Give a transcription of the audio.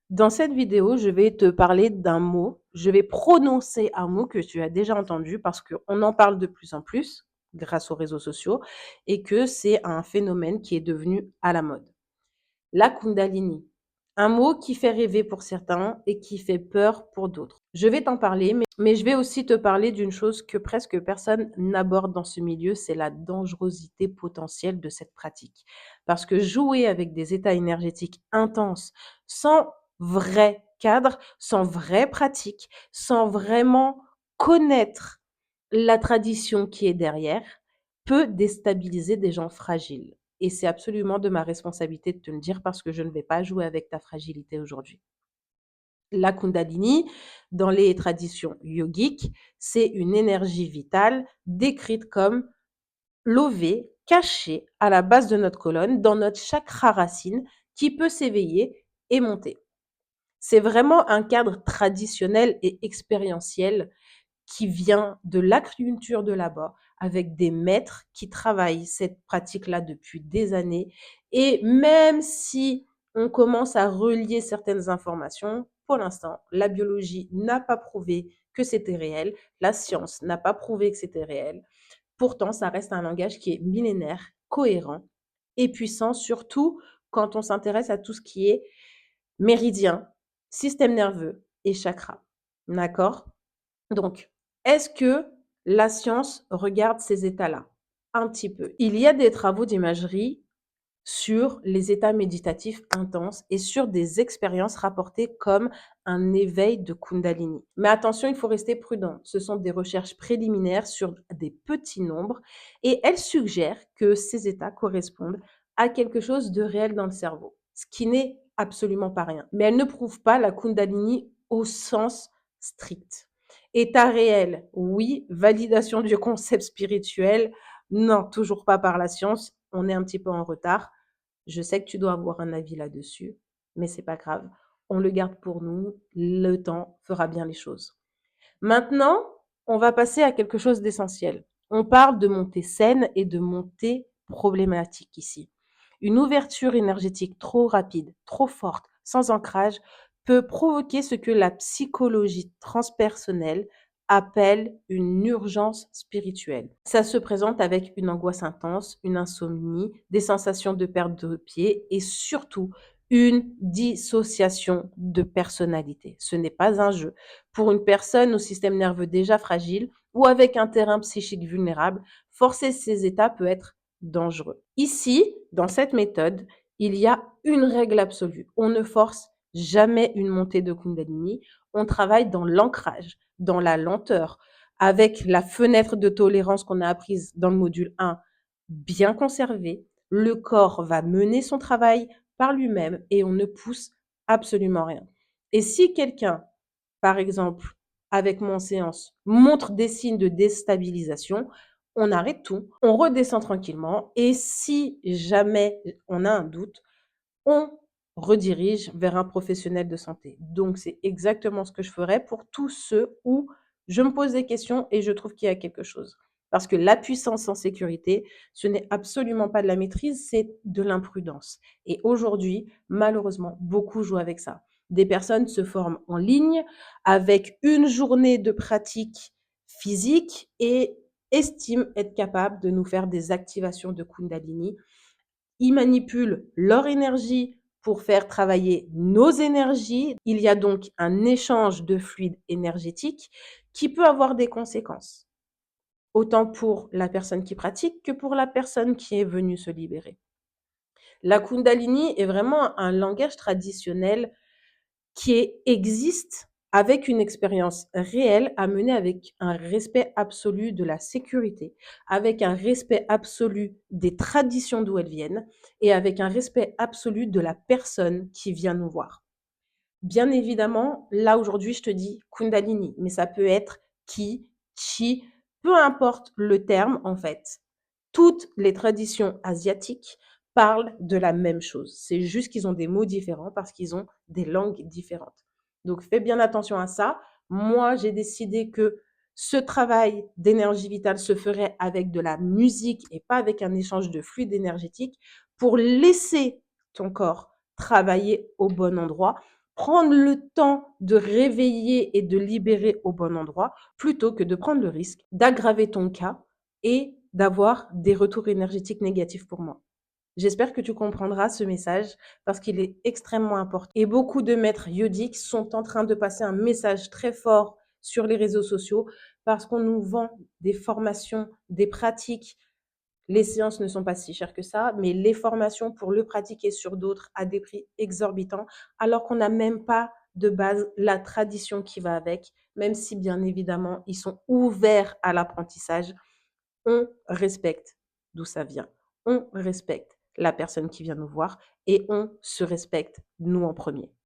Dans cette vidéo, je vais te parler d'un mot. Je vais prononcer un mot que tu as déjà entendu parce qu'on en parle de plus en plus grâce aux réseaux sociaux et que c'est un phénomène qui est devenu à la mode. La Kundalini. Un mot qui fait rêver pour certains et qui fait peur pour d'autres. Je vais t'en parler, mais je vais aussi te parler d'une chose que presque personne n'aborde dans ce milieu, c'est la dangerosité potentielle de cette pratique. Parce que jouer avec des états énergétiques intenses, sans vrai cadre, sans vraie pratique, sans vraiment connaître la tradition qui est derrière, peut déstabiliser des gens fragiles. Et c'est absolument de ma responsabilité de te le dire parce que je ne vais pas jouer avec ta fragilité aujourd'hui. La Kundalini, dans les traditions yogiques, c'est une énergie vitale décrite comme levée, cachée à la base de notre colonne, dans notre chakra racine, qui peut s'éveiller et monter. C'est vraiment un cadre traditionnel et expérientiel qui vient de l'acupuncture de là-bas, avec des maîtres qui travaillent cette pratique-là depuis des années. Et même si on commence à relier certaines informations, pour l'instant, la biologie n'a pas prouvé que c'était réel, la science n'a pas prouvé que c'était réel. Pourtant, ça reste un langage qui est millénaire, cohérent et puissant, surtout quand on s'intéresse à tout ce qui est méridien, système nerveux et chakra. D'accord? Donc, est-ce que la science regarde ces états-là? Un petit peu. Il y a des travaux d'imagerie sur les états méditatifs intenses et sur des expériences rapportées comme un éveil de Kundalini. Mais attention, il faut rester prudent. Ce sont des recherches préliminaires sur des petits nombres et elles suggèrent que ces états correspondent à quelque chose de réel dans le cerveau, ce qui n'est absolument pas rien. Mais elles ne prouvent pas la Kundalini au sens strict. État réel, oui. Validation du concept spirituel, non, toujours pas par la science. On est un petit peu en retard. Je sais que tu dois avoir un avis là-dessus, mais c'est pas grave. On le garde pour nous. Le temps fera bien les choses. Maintenant, on va passer à quelque chose d'essentiel. On parle de montée saine et de montée problématique ici. Une ouverture énergétique trop rapide, trop forte, sans ancrage, peut provoquer ce que la psychologie transpersonnelle appelle une urgence spirituelle. Ça se présente avec une angoisse intense, une insomnie, des sensations de perte de pied et surtout une dissociation de personnalité. Ce n'est pas un jeu. Pour une personne au système nerveux déjà fragile ou avec un terrain psychique vulnérable, forcer ces états peut être dangereux. Ici, dans cette méthode, il y a une règle absolue. On ne force jamais une montée de Kundalini. On travaille dans l'ancrage, dans la lenteur, avec la fenêtre de tolérance qu'on a apprise dans le module 1 bien conservée. Le corps va mener son travail par lui-même et on ne pousse absolument rien. Et si quelqu'un, par exemple, avec mon séance, montre des signes de déstabilisation, on arrête tout, on redescend tranquillement et si jamais on a un doute, on redirige vers un professionnel de santé. Donc, c'est exactement ce que je ferais pour tous ceux où je me pose des questions et je trouve qu'il y a quelque chose. Parce que la puissance en sécurité, ce n'est absolument pas de la maîtrise, c'est de l'imprudence. Et aujourd'hui, malheureusement, beaucoup jouent avec ça. Des personnes se forment en ligne avec une journée de pratique physique et estiment être capables de nous faire des activations de Kundalini. Ils manipulent leur énergie pour faire travailler nos énergies. Il y a donc un échange de fluides énergétiques qui peut avoir des conséquences, autant pour la personne qui pratique que pour la personne qui est venue se libérer. La Kundalini est vraiment un langage traditionnel existe avec une expérience réelle à mener avec un respect absolu de la sécurité, avec un respect absolu des traditions d'où elles viennent et avec un respect absolu de la personne qui vient nous voir. Bien évidemment, là aujourd'hui, je te dis Kundalini, mais ça peut être Ki, Chi, peu importe le terme en fait. Toutes les traditions asiatiques parlent de la même chose. C'est juste qu'ils ont des mots différents parce qu'ils ont des langues différentes. Donc fais bien attention à ça. Moi, j'ai décidé que ce travail d'énergie vitale se ferait avec de la musique et pas avec un échange de fluide énergétique pour laisser ton corps travailler au bon endroit prendre le temps de réveiller et de libérer au bon endroit, plutôt que de prendre le risque d'aggraver ton cas et d'avoir des retours énergétiques négatifs pour moi. J'espère que tu comprendras ce message parce qu'il est extrêmement important et beaucoup de maîtres yogiques sont en train de passer un message très fort sur les réseaux sociaux parce qu'on nous vend des formations, des pratiques. Les séances ne sont pas si chères que ça, mais les formations pour le pratiquer sur d'autres à des prix exorbitants, alors qu'on n'a même pas de base la tradition qui va avec, même si bien évidemment ils sont ouverts à l'apprentissage. On respecte d'où ça vient. On respecte la personne qui vient nous voir et on se respecte nous en premier.